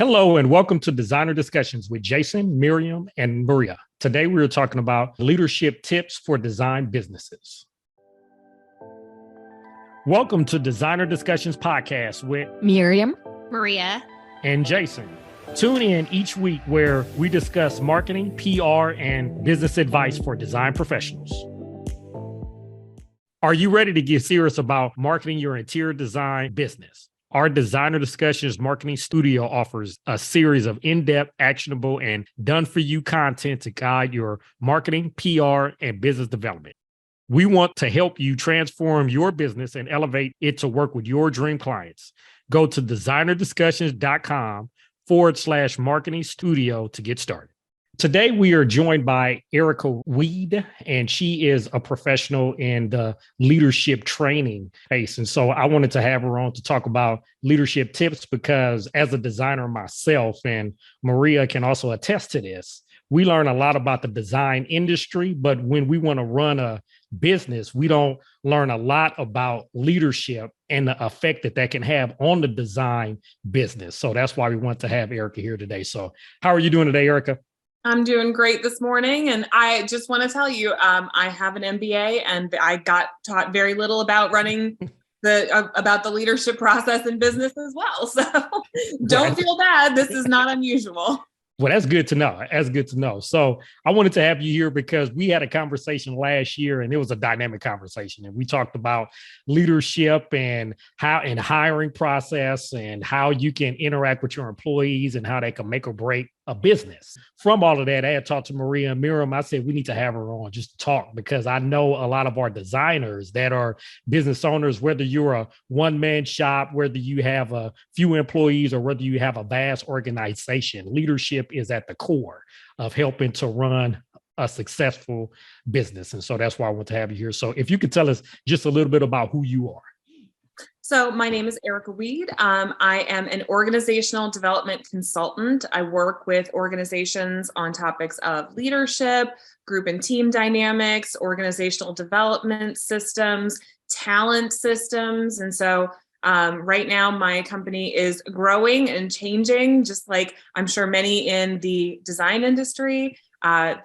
Hello and welcome to Designer Discussions with Jason, Mirjam, and Maria. Today we are talking about leadership tips for design businesses. Welcome to Designer Discussions podcast with Mirjam, Maria, and Jason. Tune in each week where we discuss marketing, PR, and business advice for design professionals. Are you ready to get serious about marketing your interior design business? Our Designer Discussions Marketing Studio offers a series of in-depth, actionable, and done-for-you content to guide your marketing, PR, and business development. We want to help you transform your business and elevate it to work with your dream clients. Go to designerdiscussions.com/marketing studio to get started. Today, we are joined by Erica Weed, and she is a professional in the leadership training space. And so I wanted to have her on to talk about leadership tips because as a designer myself, and Maria can also attest to this, we learn a lot about the design industry, but when we want to run a business, we don't learn a lot about leadership and the effect that can have on the design business. So that's why we want to have Erica here today. So how are you doing today, Erica? I'm doing great this morning. And I just want to tell you, I have an MBA and I got taught very little about running about the leadership process in business as well. So don't feel bad. This is not unusual. Well, that's good to know. That's good to know. So I wanted to have you here because we had a conversation last year and it was a dynamic conversation. And we talked about leadership and hiring process and how you can interact with your employees and how they can make or break a business. From all of that, I had talked to Maria and Mirjam. I said, we need to have her on just to talk because I know a lot of our designers that are business owners, whether you're a one-man shop, whether you have a few employees or whether you have a vast organization, leadership is at the core of helping to run a successful business. And so that's why I want to have you here. So if you could tell us just a little bit about who you are. So my name is Erica Weed. I am an organizational development consultant. I work with organizations on topics of leadership, group and team dynamics, organizational development systems, talent systems. And so right now my company is growing and changing, just like I'm sure many in the design industry.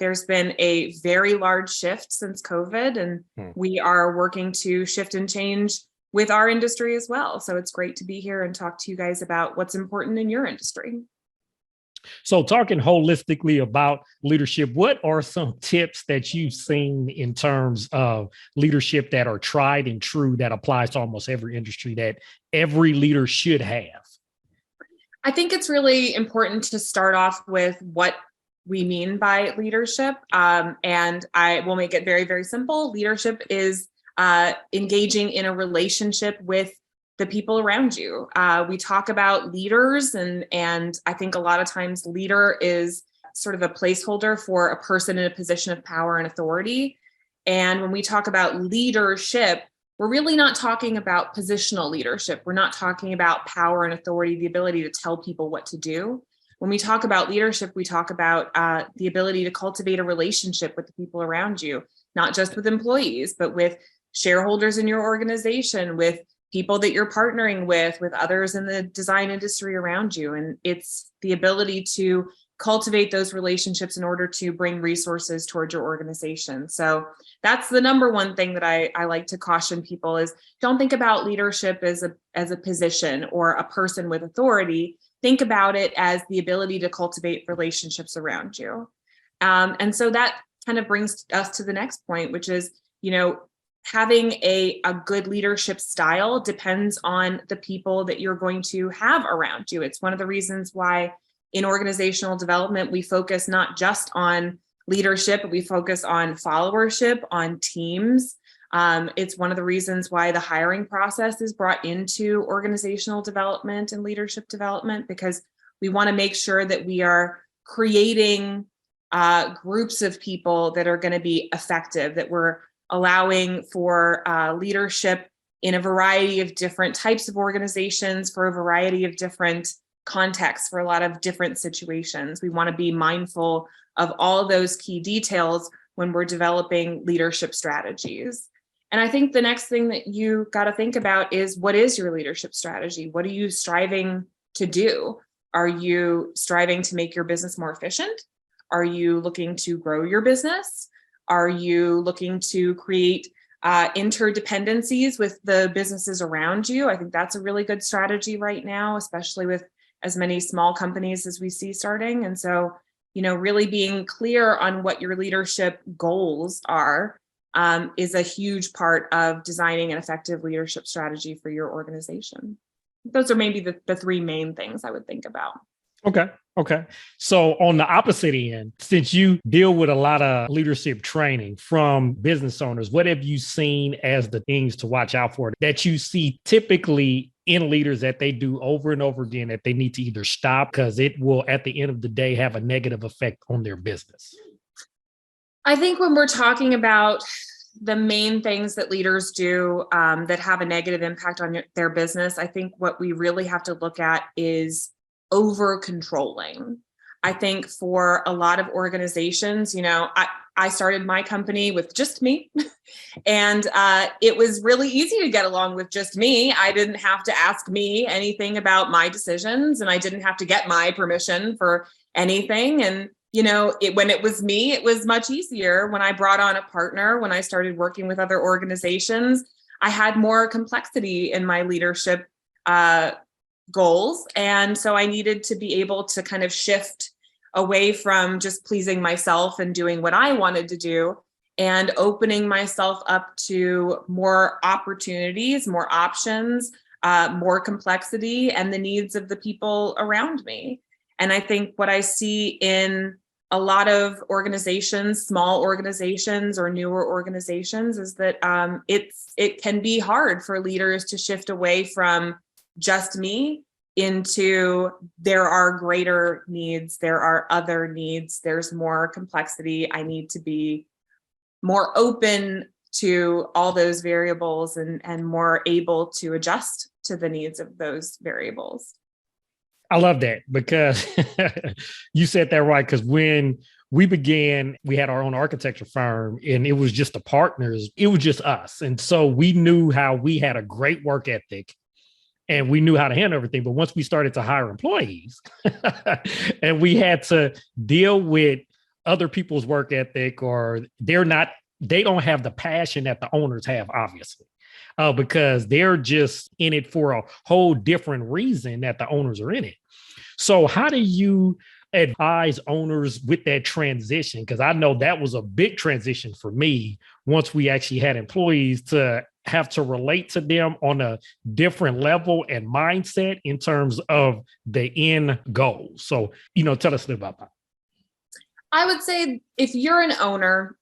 There's been a very large shift since COVID, and we are working to shift and change with our industry as well. So it's great to be here and talk to you guys about what's important in your industry. So talking holistically about leadership, what are some tips that you've seen in terms of leadership that are tried and true that applies to almost every industry that every leader should have? I think it's really important to start off with what we mean by leadership. And I will make it very, very simple. Leadership is engaging in a relationship with the people around you. We talk about leaders, and I think a lot of times leader is sort of a placeholder for a person in a position of power and authority. And when we talk about leadership, we're really not talking about positional leadership. We're not talking about power and authority, the ability to tell people what to do. When we talk about leadership, we talk about the ability to cultivate a relationship with the people around you, not just with employees, but with shareholders in your organization, with people that you're partnering with others in the design industry around you. And it's the ability to cultivate those relationships in order to bring resources towards your organization. So that's the number one thing that I like to caution people is don't think about leadership as a position or a person with authority. Think about it as the ability to cultivate relationships around you. And so that kind of brings us to the next point, which is, having a good leadership style depends on the people that you're going to have around you. It's one of the reasons why in organizational development, we focus not just on leadership, but we focus on followership, on teams. It's one of the reasons why the hiring process is brought into organizational development and leadership development, because we want to make sure that we are creating groups of people that are going to be effective, that we're allowing for leadership in a variety of different types of organizations, for a variety of different contexts, for a lot of different situations. We want to be mindful of all of those key details when we're developing leadership strategies. And I think the next thing that you got to think about is, what is your leadership strategy? What are you striving to do? Are you striving to make your business more efficient? Are you looking to grow your business? Are you looking to create interdependencies with the businesses around you? I think that's a really good strategy right now, especially with as many small companies as we see starting. And so, really being clear on what your leadership goals are is a huge part of designing an effective leadership strategy for your organization. Those are maybe the three main things I would think about. Okay. So on the opposite end, since you deal with a lot of leadership training from business owners, what have you seen as the things to watch out for that you see typically in leaders that they do over and over again that they need to either stop because it will, at the end of the day, have a negative effect on their business? I think when we're talking about the main things that leaders do that have a negative impact on their business, I think what we really have to look at is over controlling. I think for a lot of organizations, I started my company with just me, and it was really easy to get along with just me. I didn't have to ask me anything about my decisions, and I didn't have to get my permission for anything. And when it was me, it was much easier. When I brought on a partner, when I started working with other organizations, I had more complexity in my leadership goals. And so I needed to be able to kind of shift away from just pleasing myself and doing what I wanted to do and opening myself up to more opportunities, more options, more complexity, and the needs of the people around me. And I think what I see in a lot of organizations, small organizations or newer organizations, is that it can be hard for leaders to shift away from just me into there are greater needs, there are other needs, there's more complexity. I need to be more open to all those variables and more able to adjust to the needs of those variables. I love that because you said that right. Because when we began, we had our own architecture firm and it was just the partners. It was just us. And so we knew how we had a great work ethic and we knew how to handle everything. But once we started to hire employees and we had to deal with other people's work ethic, or they don't have the passion that the owners have, obviously. Because they're just in it for a whole different reason that the owners are in it. So how do you advise owners with that transition? Because I know that was a big transition for me once we actually had employees to have to relate to them on a different level and mindset in terms of the end goal. So, tell us a little about that. I would say if you're an owner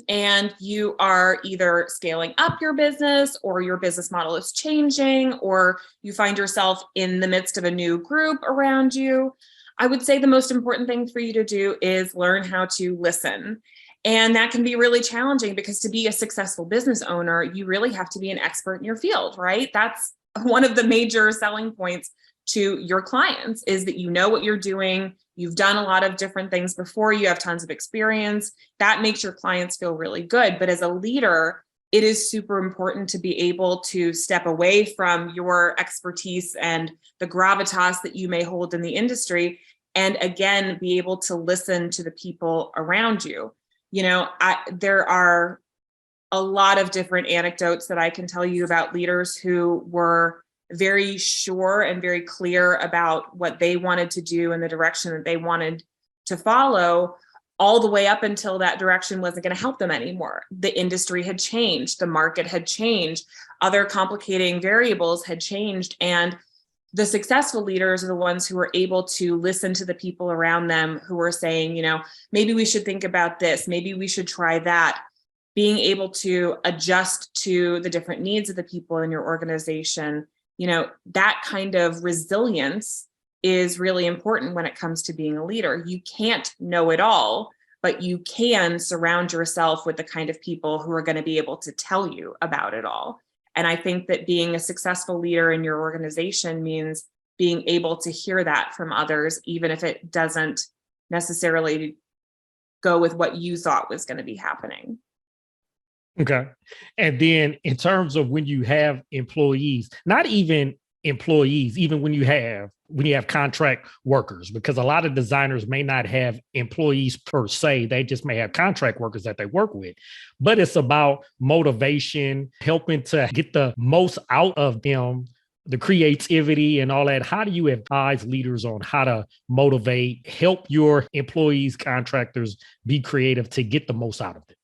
and you are either scaling up your business or your business model is changing, or you find yourself in the midst of a new group around you, I would say the most important thing for you to do is learn how to listen. And that can be really challenging because to be a successful business owner, you really have to be an expert in your field, right? That's one of the major selling points to your clients, is that you know what you're doing. You've done a lot of different things before. You have tons of experience. That makes your clients feel really good. But as a leader, it is super important to be able to step away from your expertise and the gravitas that you may hold in the industry, and again, be able to listen to the people around you. There are a lot of different anecdotes that I can tell you about leaders who were very sure and very clear about what they wanted to do and the direction that they wanted to follow, all the way up until that direction wasn't going to help them anymore. The industry had changed, the market had changed, other complicating variables had changed. And the successful leaders are the ones who are able to listen to the people around them who are saying, maybe we should think about this, maybe we should try that. Being able to adjust to the different needs of the people in your organization, that kind of resilience is really important when it comes to being a leader. You can't know it all, but you can surround yourself with the kind of people who are going to be able to tell you about it all. And I think that being a successful leader in your organization means being able to hear that from others, even if it doesn't necessarily go with what you thought was going to be happening. Okay. And then in terms of when you have employees, not even employees, even when you have contract workers, because a lot of designers may not have employees per se. They just may have contract workers that they work with. But it's about motivation, helping to get the most out of them, the creativity and all that. How do you advise leaders on how to motivate, help your employees, contractors be creative to get the most out of it?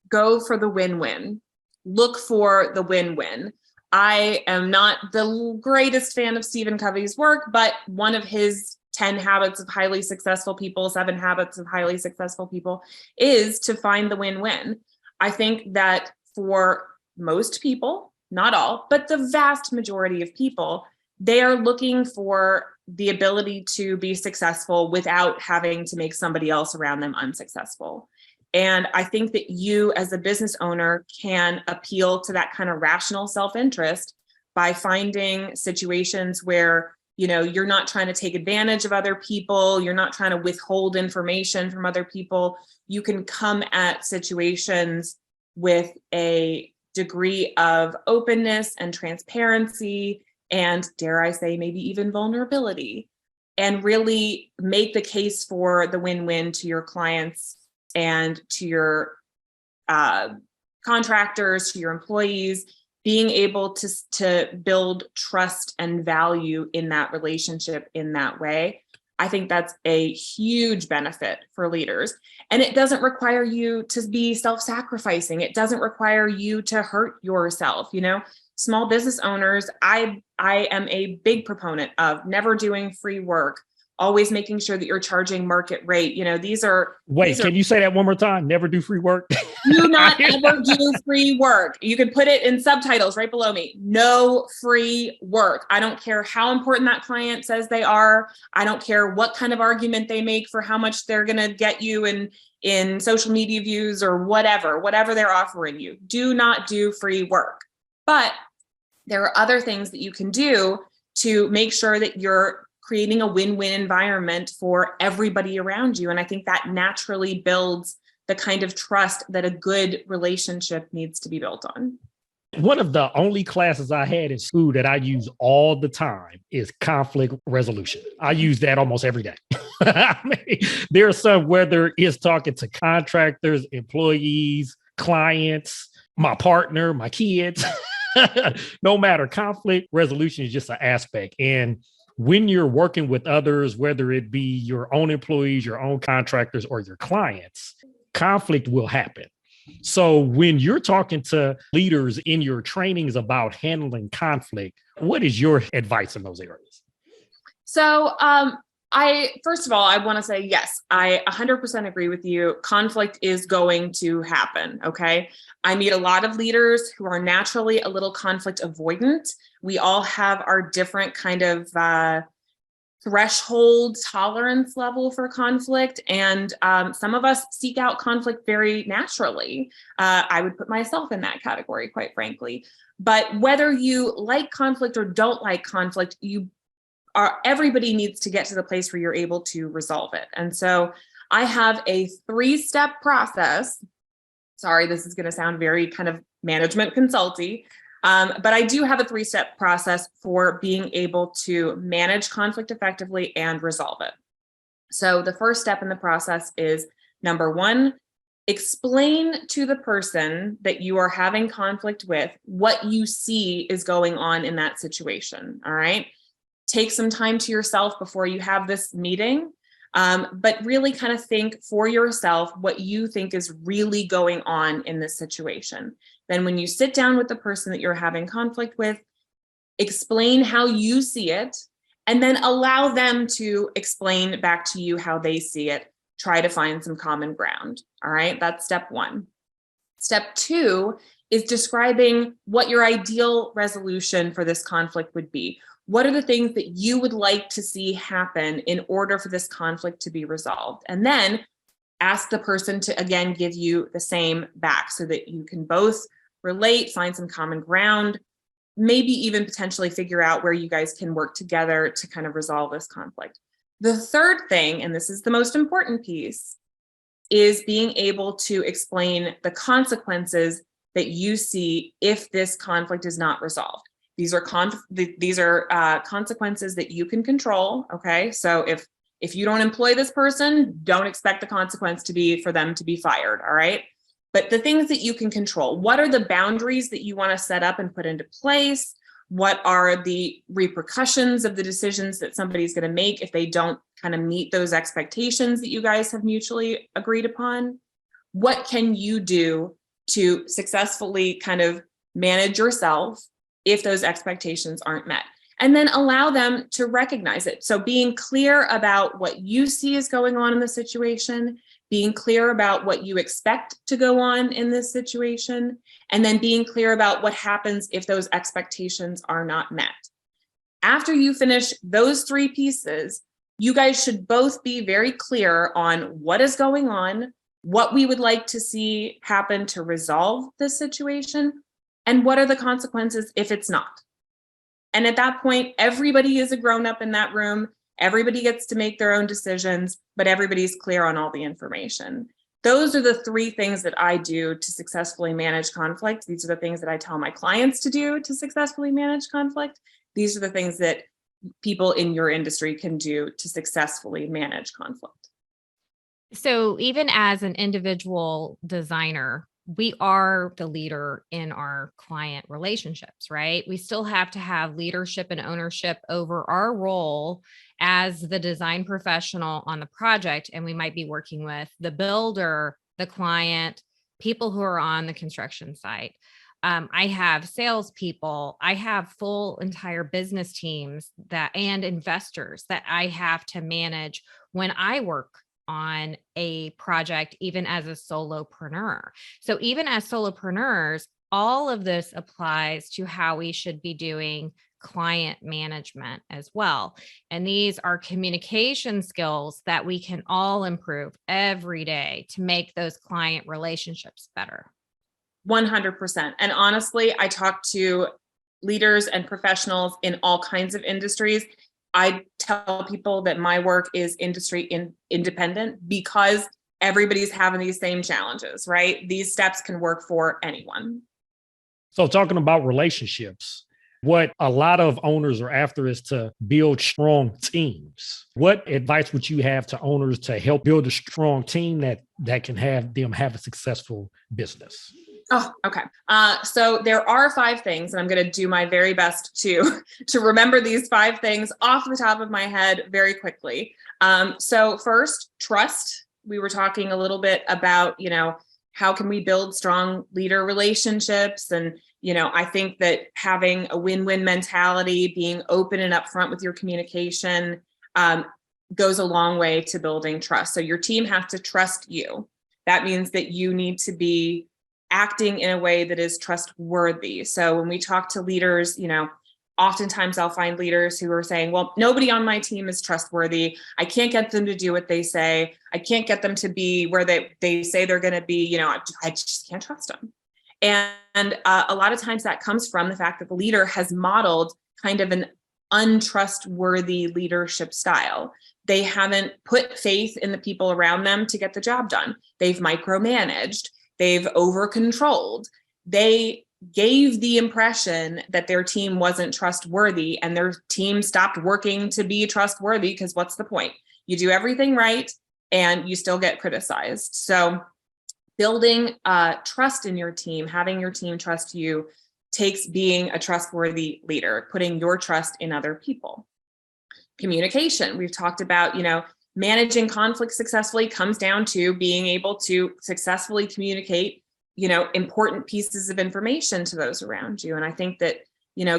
Go for the win-win. Look for the win-win. I am not the greatest fan of Stephen Covey's work, but one of his 10 habits of highly successful people, 7 habits of highly successful people, is to find the win-win. I think that for most people, not all, but the vast majority of people, they are looking for the ability to be successful without having to make somebody else around them unsuccessful. And I think that you as a business owner can appeal to that kind of rational self-interest by finding situations where, you're not trying to take advantage of other people. You're not trying to withhold information from other people. You can come at situations with a degree of openness and transparency and, dare I say, maybe even vulnerability, and really make the case for the win-win to your clients and to your contractors, to your employees, being able to build trust and value in that relationship in that way. I think that's a huge benefit for leaders. And it doesn't require you to be self-sacrificing. It doesn't require you to hurt yourself. Small business owners, I am a big proponent of never doing free work, always making sure that you're charging market rate. Can you say that one more time? Never do free work. Do not ever do free work. You can put it in subtitles right below me. No free work. I don't care how important that client says they are. I don't care what kind of argument they make for how much they're going to get you in social media views or whatever they're offering you. Do not do free work. But there are other things that you can do to make sure that you're creating a win-win environment for everybody around you. And I think that naturally builds the kind of trust that a good relationship needs to be built on. One of the only classes I had in school that I use all the time is conflict resolution. I use that almost every day. There are some, whether it's talking to contractors, employees, clients, my partner, my kids, no matter, conflict resolution is just an aspect. And when you're working with others, whether it be your own employees, your own contractors, or your clients, conflict will happen. So when you're talking to leaders in your trainings about handling conflict, what is your advice in those areas? So first of all, I want to say, yes, I 100% agree with you. Conflict is going to happen. Okay. I meet a lot of leaders who are naturally a little conflict avoidant. We all have our different kind of threshold tolerance level for conflict. And some of us seek out conflict very naturally. I would put myself in that category, quite frankly. But whether you like conflict or don't like conflict, everybody needs to get to the place where you're able to resolve it. And so I have a 3-step process. Sorry, this is going to sound very kind of management consulty, but I do have a 3-step process for being able to manage conflict effectively and resolve it. So the first step in the process is, number 1, explain to the person that you are having conflict with what you see is going on in that situation. All right. Take some time to yourself before you have this meeting, but really kind of think for yourself what you think is really going on in this situation. Then when you sit down with the person that you're having conflict with, explain how you see it, and then allow them to explain back to you how they see it. Try to find some common ground. All right, that's step 1. Step 2 is describing what your ideal resolution for this conflict would be. What are the things that you would like to see happen in order for this conflict to be resolved? And then ask the person to, again, give you the same back so that you can both relate, find some common ground, maybe even potentially figure out where you guys can work together to kind of resolve this conflict. The third thing, and this is the most important piece, is being able to explain the consequences that you see if this conflict is not resolved. These are consequences that you can control. Okay, so if you don't employ this person, don't expect the consequence to be for them to be fired. All right. But the things that you can control, what are the boundaries that you want to set up and put into place? What are the repercussions of the decisions that somebody's going to make if they don't kind of meet those expectations that you guys have mutually agreed upon? What can you do to successfully kind of manage yourself if those expectations aren't met? And then allow them to recognize it. So being clear about what you see is going on in the situation, being clear about what you expect to go on in this situation, and then being clear about what happens if those expectations are not met. After you finish those 3 pieces, you guys should both be very clear on what is going on, what we would like to see happen to resolve this situation, and what are the consequences if it's not. And at that point, everybody is a grown-up in that room. Everybody gets to make their own decisions, but everybody's clear on all the information. Those are the 3 things that I do to successfully manage conflict. These are the things that I tell my clients to do to successfully manage conflict. These are the things that people in your industry can do to successfully manage conflict. So even as an individual designer, we are the leader in our client relationships, right? We still have to have leadership and ownership over our role as the design professional on the project. And we might be working with the builder, the client, people who are on the construction site. I have salespeople, I have full entire business teams and investors that I have to manage when I work on a project, even as a solopreneur. So even as solopreneurs, all of this applies to how we should be doing client management as well. And these are communication skills that we can all improve every day to make those client relationships better. 100%. And honestly, I talk to leaders and professionals in all kinds of industries. I tell people that my work is industry independent because everybody's having these same challenges, right? These steps can work for anyone. So talking about relationships, what a lot of owners are after is to build strong teams. What advice would you have to owners to help build a strong team that can have them have a successful business? Oh, okay. So there are 5 things, and I'm going to do my very best to remember these 5 things off the top of my head very quickly. So first, trust. We were talking a little bit about, how can we build strong leader relationships? And, I think that having a win-win mentality, being open and upfront with your communication, goes a long way to building trust. So your team has to trust you. That means that you need to be acting in a way that is trustworthy. So when we talk to leaders, oftentimes I'll find leaders who are saying, well, nobody on my team is trustworthy. I can't get them to do what they say. I can't get them to be where they say they're going to be. I just can't trust them. And a lot of times that comes from the fact that the leader has modeled kind of an untrustworthy leadership style. They haven't put faith in the people around them to get the job done. They've micromanaged. They've over-controlled. They gave the impression that their team wasn't trustworthy, and their team stopped working to be trustworthy because what's the point? You do everything right and you still get criticized. So building trust in your team, having your team trust you, takes being a trustworthy leader, putting your trust in other people. Communication. We've talked about, managing conflict successfully comes down to being able to successfully communicate, important pieces of information to those around you. And I think that,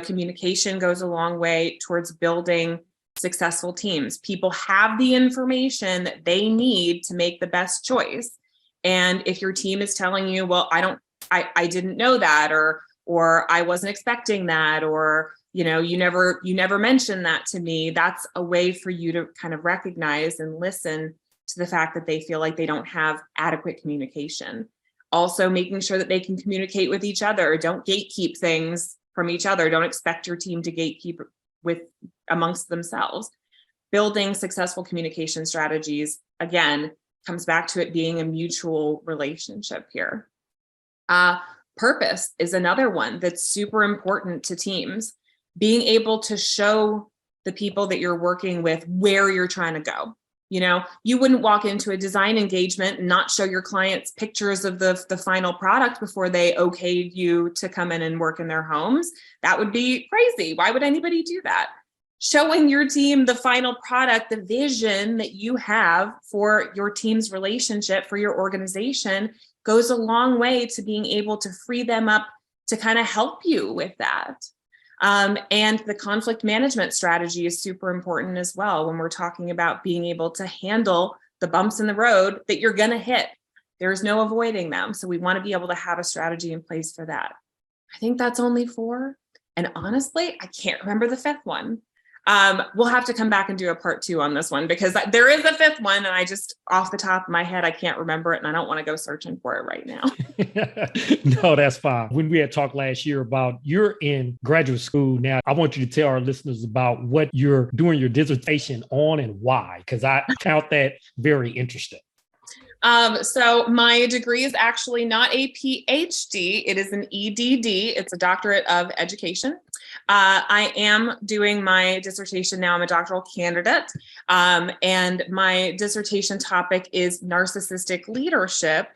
communication goes a long way towards building successful teams. People have the information that they need to make the best choice. And if your team is telling you, well, I didn't know that, or I wasn't expecting that, or you never mentioned that to me, that's a way for you to kind of recognize and listen to the fact that they feel like they don't have adequate communication. Also making sure that they can communicate with each other. Don't gatekeep things from each other. Don't expect your team to gatekeep amongst themselves. Building successful communication strategies, again, comes back to it being a mutual relationship here. Purpose is another one that's super important to teams. being able to show the people that you're working with where you're trying to go. You wouldn't walk into a design engagement and not show your clients pictures of the final product before they okayed you to come in and work in their homes. That would be crazy. Why would anybody do that? Showing your team the final product, the vision that you have for your team's relationship, for your organization, goes a long way to being able to free them up to kind of help you with that. And the conflict management strategy is super important as well when we're talking about being able to handle the bumps in the road that you're going to hit. There's no avoiding them. So we want to be able to have a strategy in place for that. I think that's only 4. And honestly, I can't remember the 5th one. We'll have to come back and do a part 2 on this one, because there is a 5th one, and I just, off the top of my head, I can't remember it, and I don't want to go searching for it right now. No, that's fine. When we had talked last year about you're in graduate school now, I want you to tell our listeners about what you're doing your dissertation on and why, because I found that very interesting. So my degree is actually not a PhD. It is an EDD. It's a doctorate of education. I am doing my dissertation now. I'm a doctoral candidate. And my dissertation topic is narcissistic leadership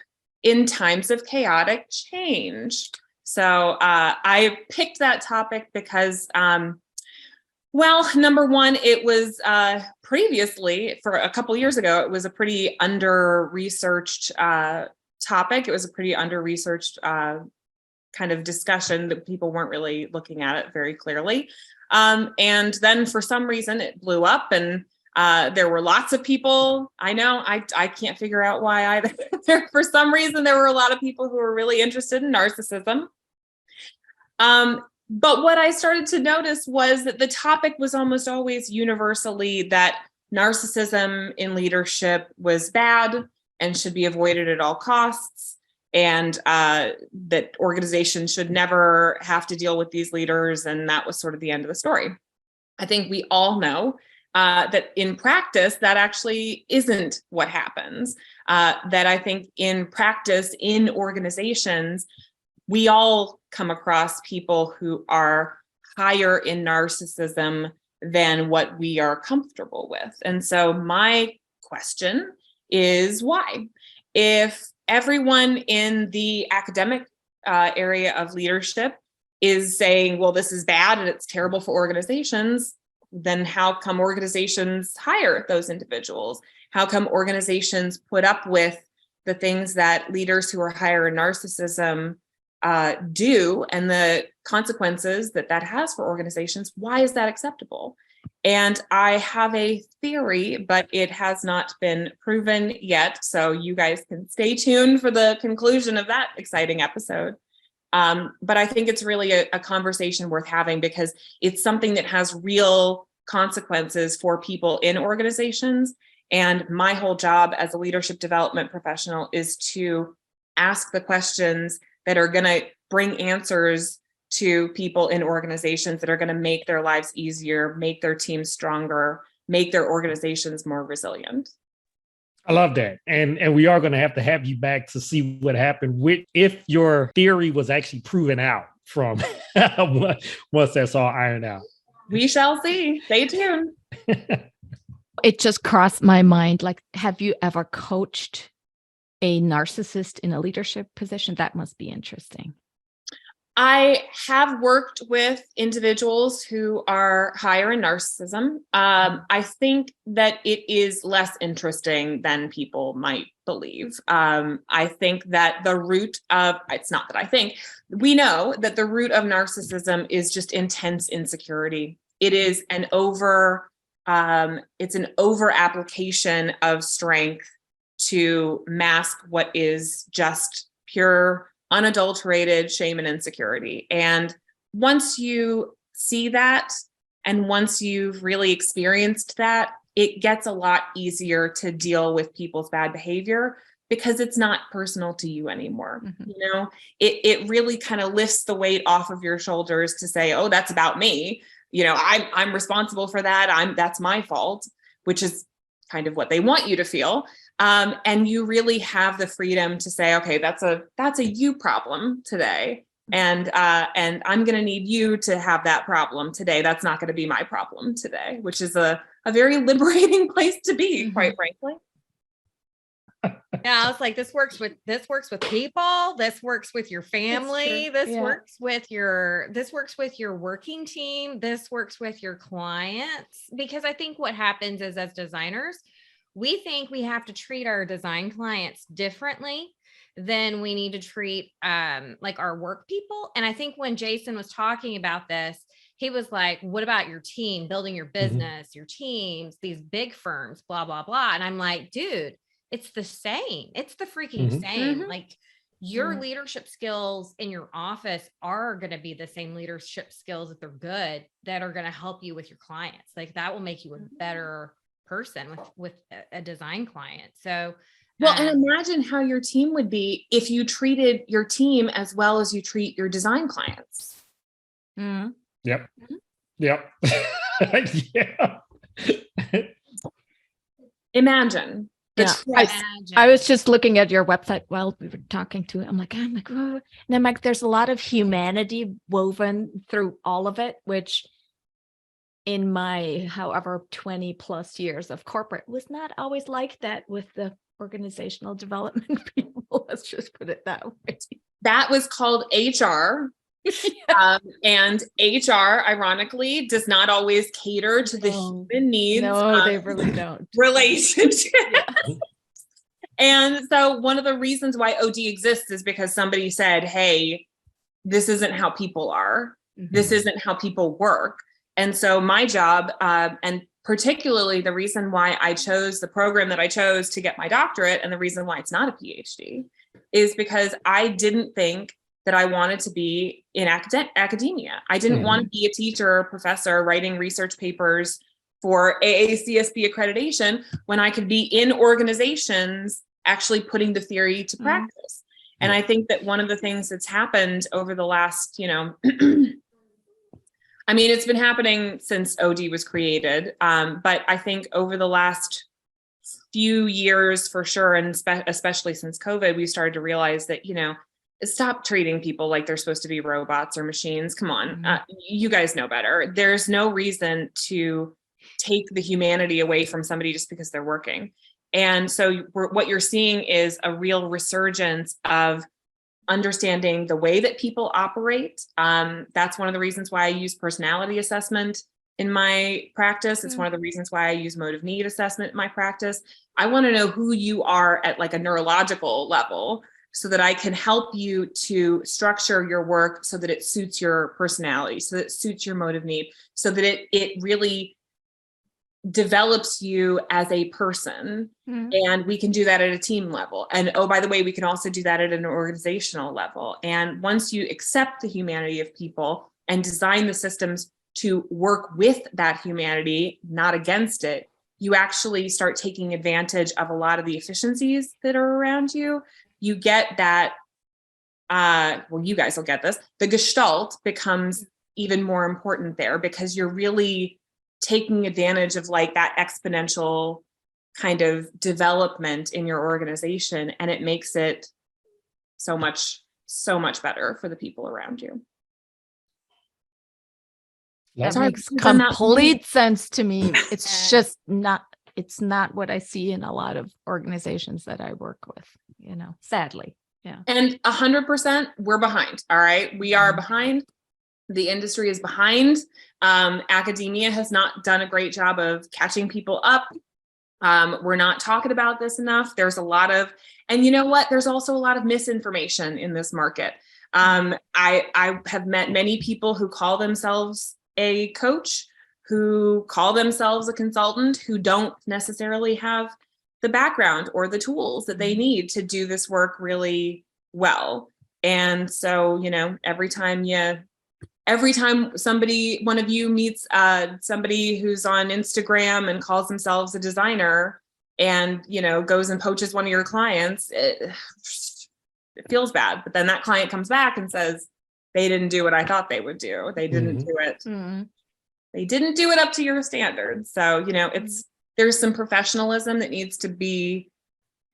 in times of chaotic change. So I picked that topic because number one, it was previously, for a couple years ago, it was a pretty under-researched topic. It was a pretty under-researched kind of discussion that people weren't really looking at it very clearly. And then for some reason it blew up, and there were lots of people. I know, I can't figure out why either. For some reason, there were a lot of people who were really interested in narcissism. But what I started to notice was that the topic was almost always universally that narcissism in leadership was bad and should be avoided at all costs, and that organizations should never have to deal with these leaders. And that was sort of the end of the story. I think we all know that in practice, that actually isn't what happens. That I think in practice, in organizations, we all come across people who are higher in narcissism than what we are comfortable with. And so my question is why? If everyone in the academic area of leadership is saying, well, this is bad and it's terrible for organizations, then how come organizations hire those individuals? How come organizations put up with the things that leaders who are higher in narcissism do, and the consequences that has for organizations? Why is that acceptable? And I have a theory, but it has not been proven yet. So you guys can stay tuned for the conclusion of that exciting episode. But I think it's really a conversation worth having, because it's something that has real consequences for people in organizations. And my whole job as a leadership development professional is to ask the questions that are going to bring answers to people in organizations that are going to make their lives easier, make their teams stronger, make their organizations more resilient. I love that. And we are going to have you back to see what happened if your theory was actually proven out from once that's all ironed out. We shall see. Stay tuned. It just crossed my mind. Like, have you ever coached a narcissist in a leadership position? That must be interesting. I have worked with individuals who are higher in narcissism. I think that it is less interesting than people might believe. I think that we know that the root of narcissism is just intense insecurity. It is an over application of strength to mask what is just pure, unadulterated shame and insecurity. And once you see that, and once you've really experienced that, it gets a lot easier to deal with people's bad behavior, because it's not personal to you anymore. Mm-hmm. You know, it really kind of lifts the weight off of your shoulders to say, oh, that's about me. You know, I'm responsible for that. That's my fault, which is kind of what they want you to feel. And you really have the freedom to say, okay, that's a you problem today, And I'm going to need you to have that problem today. That's not going to be my problem today, which is a very liberating place to be, quite frankly. Yeah, I was like, this works with people. This works with your family. This works with your working team. This works with your clients. Because I think what happens is, as designers, we think we have to treat our design clients differently than we need to treat like our work people. And I think when Jason was talking about this, he was like, what about your team, building your business, your teams, these big firms, blah, blah, blah. And I'm like, dude, it's the same. It's the freaking same. Like, your leadership skills in your office are going to be the same leadership skills, if they're good, that are going to help you with your clients. Like, that will make you a better person with a design client. So, well, and imagine how your team would be if you treated your team as well as you treat your design clients. Yep. Yep. Yeah. Imagine. I was just looking at your website while we were talking to it. I'm like, oh. And I'm like, there's a lot of humanity woven through all of it, which in my, however, 20 plus years of corporate was not always like that with the organizational development people. Let's just put it that way. That was called HR. And HR, ironically, does not always cater to the human needs. No, they really don't. Relationships. And so one of the reasons why OD exists is because somebody said, hey, this isn't how people are. This isn't how people work. And so my job, and particularly the reason why I chose the program that I chose to get my doctorate, and the reason why it's not a PhD, is because I didn't think that I wanted to be in academia. I didn't want to be a teacher or a professor writing research papers for AACSB accreditation when I could be in organizations actually putting the theory to practice. And I think that one of the things that's happened over the last, I mean, it's been happening since OD was created. But I think over the last few years, for sure, and especially since COVID, we started to realize that, stop treating people like they're supposed to be robots or machines. Come on. You guys know better. There's no reason to take the humanity away from somebody just because they're working. And so what you're seeing is a real resurgence of understanding the way that people operate. That's one of the reasons why I use personality assessment in my practice. It's one of the reasons why I use motive need assessment in my practice. I want to know who you are at like a neurological level, so that I can help you to structure your work so that it suits your personality, so that it suits your motive need, so that it really develops you as a person. And we can do that at a team level. And oh, by the way, we can also do that at an organizational level. And once you accept the humanity of people and design the systems to work with that humanity, not against it, you actually start taking advantage of a lot of the efficiencies that are around you. You get that, well, you guys will get this, the gestalt becomes even more important there, because you're really taking advantage of like that exponential kind of development in your organization. And it makes it so much better for the people around you. That makes complete sense to me. It's just not, it's not what I see in a lot of organizations that I work with, sadly. Yeah. And 100%, we're behind. All right. We are behind. The industry is behind. Academia has not done a great job of catching people up. We're not talking about this enough. There's a lot of, and you know what? There's also a lot of misinformation in this market. I have met many people who call themselves a coach, who call themselves a consultant, who don't necessarily have the background or the tools that they need to do this work really well. And so, every time one of you meets somebody who's on Instagram and calls themselves a designer and, goes and poaches one of your clients, it feels bad. But then that client comes back and says, they didn't do what I thought they would do. They didn't do it. They didn't do it up to your standards. So, there's some professionalism that needs to be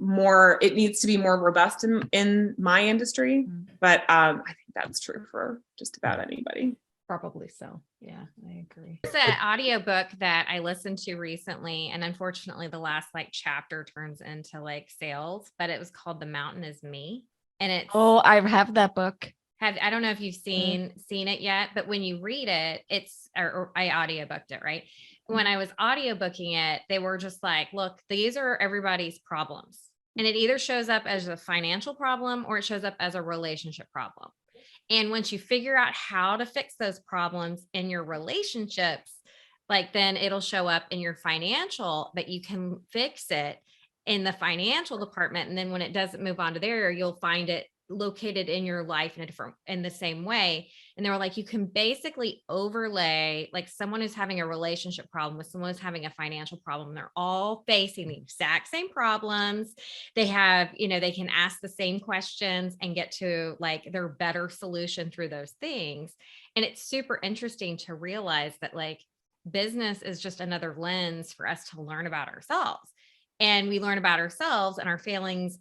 it needs to be more robust in my industry. But I think that's true for just about anybody. Probably so. Yeah, I agree. There's an audiobook that I listened to recently, and unfortunately the last like chapter turns into like sales, but it was called The Mountain Is Me. And it's I have that book. I don't know if you've seen it yet, but when you read it, or I audiobooked it, right? When I was audiobooking it, they were just like, look, these are everybody's problems. And it either shows up as a financial problem or it shows up as a relationship problem. And once you figure out how to fix those problems in your relationships, like then it'll show up in your financial, but you can fix it in the financial department. And then when it doesn't move on to there, you'll find it located in your life in the same way. And they were like, you can basically overlay like someone who's having a relationship problem with someone who's having a financial problem. They're all facing the exact same problems. They have, they can ask the same questions and get to like their better solution through those things. And it's super interesting to realize that like business is just another lens for us to learn about ourselves. And we learn about ourselves, and our failings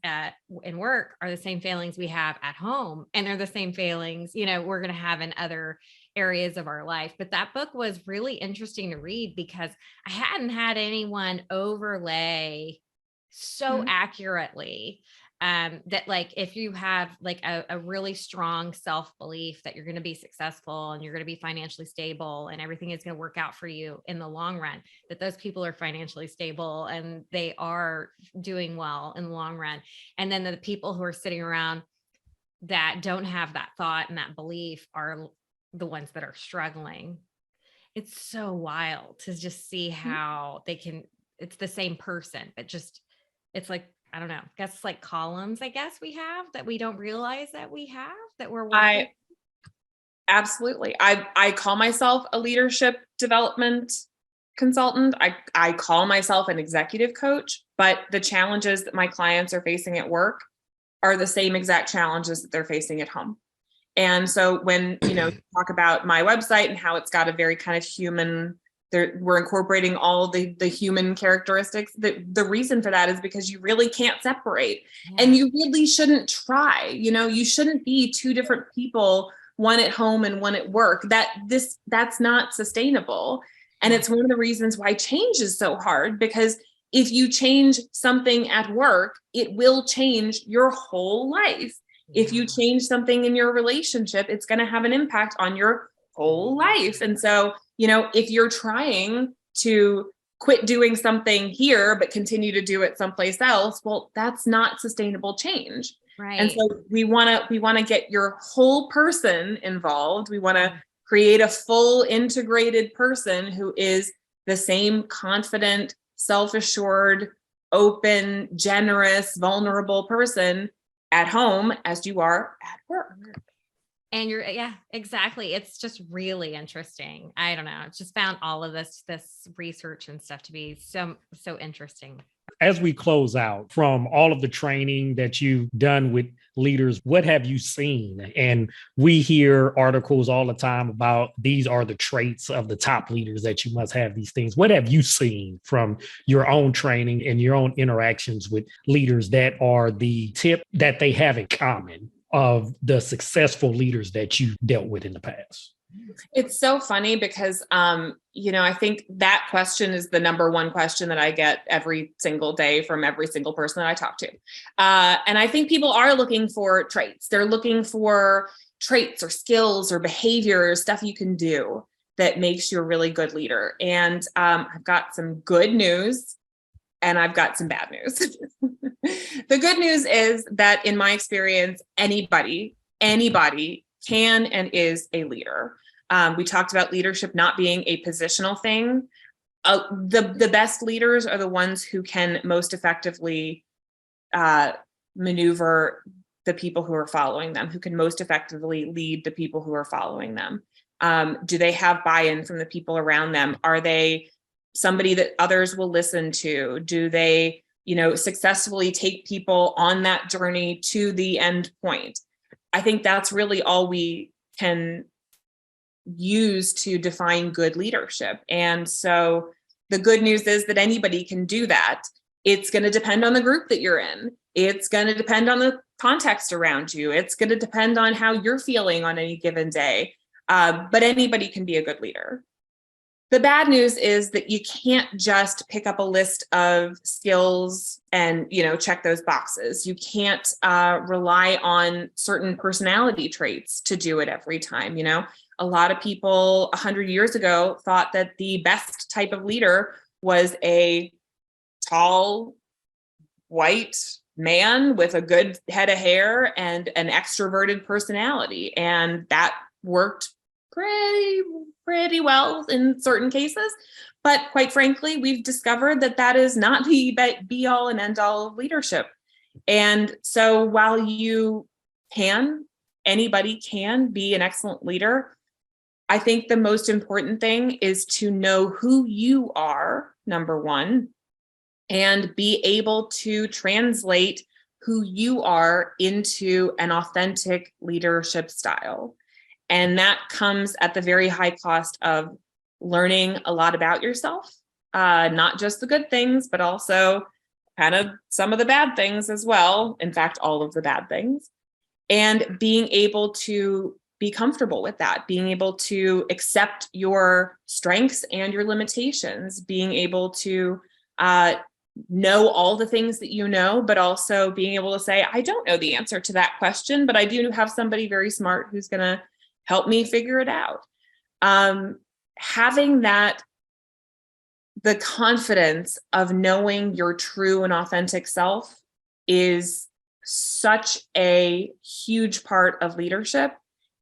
in work are the same failings we have at home. And they're the same failings, we're going to have in other areas of our life. But that book was really interesting to read because I hadn't had anyone overlay so accurately that like, if you have like a really strong self-belief that you're going to be successful and you're going to be financially stable and everything is going to work out for you in the long run, that those people are financially stable and they are doing well in the long run. And then the people who are sitting around that don't have that thought and that belief are the ones that are struggling. It's so wild to just see how it's the same person, but just, it's like, I don't know, I guess like columns, we have that we don't realize that we have that we're working. Absolutely. I call myself a leadership development consultant. I call myself an executive coach, but the challenges that my clients are facing at work are the same exact challenges that they're facing at home. And so when, talk about my website and how it's got a very kind of human, we're incorporating all the human characteristics. The reason for that is because you really can't separate, and you really shouldn't try. You shouldn't be two different people, one at home and one at work. That's not sustainable. And it's one of the reasons why change is so hard, because if you change something at work, it will change your whole life. If you change something in your relationship, it's going to have an impact on your whole life. And so, if you're trying to quit doing something here, but continue to do it someplace else, well, that's not sustainable change. Right. And so we want to get your whole person involved. We want to create a full integrated person who is the same confident, self-assured, open, generous, vulnerable person at home as you are at work. And exactly. It's just really interesting. I don't know. I've just found all of this research and stuff to be so interesting. As we close out, from all of the training that you've done with leaders, what have you seen? And we hear articles all the time about these are the traits of the top leaders, that you must have these things. What have you seen from your own training and your own interactions with leaders that are the tip that they have in common of the successful leaders that you dealt with in the past? It's so funny because, I think that question is the number one question that I get every single day from every single person that I talk to. And I think people are looking for traits. They're looking for traits or skills or behavior or stuff you can do that makes you a really good leader. And I've got some good news and I've got some bad news. The good news is that in my experience, anybody can and is a leader. We talked about leadership not being a positional thing. The best leaders are the ones who can most effectively maneuver the people who are following them, who can most effectively lead the people who are following them. Do they have buy-in from the people around them? Are they somebody that others will listen to? Do they, successfully take people on that journey to the end point? I think that's really all we can use to define good leadership. And so the good news is that anybody can do that. It's going to depend on the group that you're in. It's going to depend on the context around you. It's going to depend on how you're feeling on any given day. But anybody can be a good leader. The bad news is that you can't just pick up a list of skills and, check those boxes. You can't rely on certain personality traits to do it every time. A lot of people 100 years ago thought that the best type of leader was a tall, white man with a good head of hair and an extroverted personality. And that worked pretty well in certain cases. But quite frankly, we've discovered that that is not the be all and end all of leadership. And so while anybody can be an excellent leader, I think the most important thing is to know who you are, number one, and be able to translate who you are into an authentic leadership style. And that comes at the very high cost of learning a lot about yourself, not just the good things, but also kind of some of the bad things as well. In fact, all of the bad things. And being able to be comfortable with that, being able to accept your strengths and your limitations, being able to know all the things that you know, but also being able to say, I don't know the answer to that question, but I do have somebody very smart who's going to help me figure it out. Having the confidence of knowing your true and authentic self is such a huge part of leadership.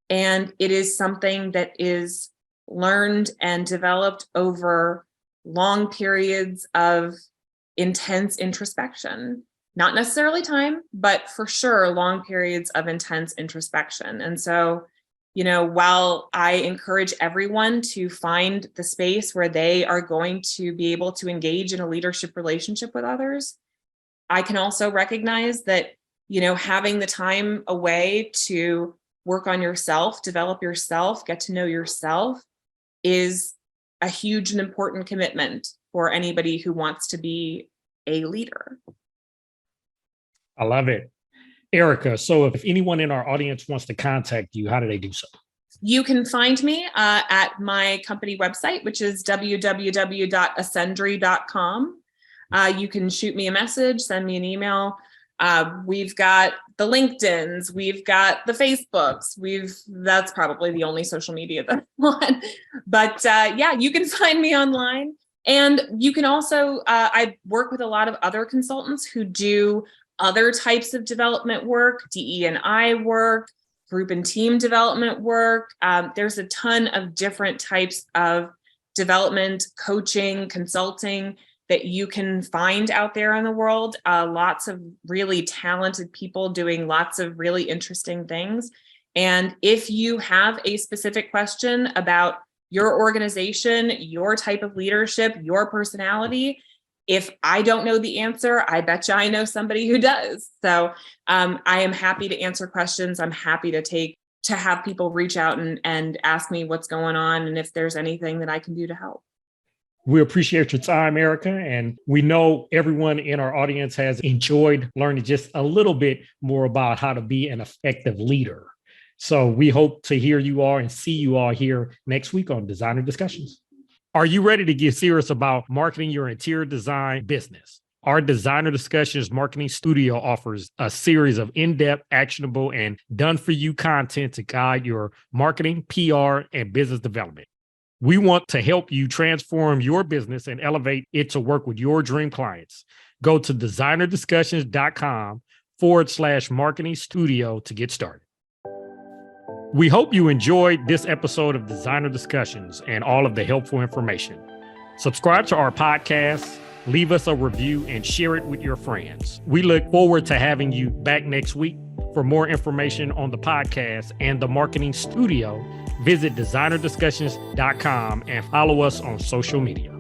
And it is something that is learned and developed over long periods of intense introspection. Not necessarily time, but for sure, long periods of intense introspection. And so, while I encourage everyone to find the space where they are going to be able to engage in a leadership relationship with others, I can also recognize that, having the time away to work on yourself, develop yourself, get to know yourself is a huge and important commitment for anybody who wants to be a leader. I love it. Erica, so if anyone in our audience wants to contact you, how do they do so? You can find me at my company website, which is www.ascendry.com. You can shoot me a message, send me an email. We've got the LinkedIns, we've got the Facebooks, that's probably the only social media that I'm on. But you can find me online. And you can also, I work with a lot of other consultants who do other types of development work, DE&I work, group and team development work. There's a ton of different types of development, coaching, consulting that you can find out there in the world. Lots of really talented people doing lots of really interesting things. And if you have a specific question about your organization, your type of leadership, your personality, if I don't know the answer, I bet you I know somebody who does. So I am happy to answer questions. I'm happy to have people reach out and ask me what's going on and if there's anything that I can do to help. We appreciate your time, Erica. And we know everyone in our audience has enjoyed learning just a little bit more about how to be an effective leader. So we hope to hear you all and see you all here next week on Designer Discussions. Are you ready to get serious about marketing your interior design business? Our Designer Discussions Marketing Studio offers a series of in-depth, actionable, and done-for-you content to guide your marketing, PR, and business development. We want to help you transform your business and elevate it to work with your dream clients. Go to designerdiscussions.com/marketing studio to get started. We hope you enjoyed this episode of Designer Discussions and all of the helpful information. Subscribe to our podcast, leave us a review, and share it with your friends. We look forward to having you back next week. For more information on the podcast and the marketing studio, visit designerdiscussions.com and follow us on social media.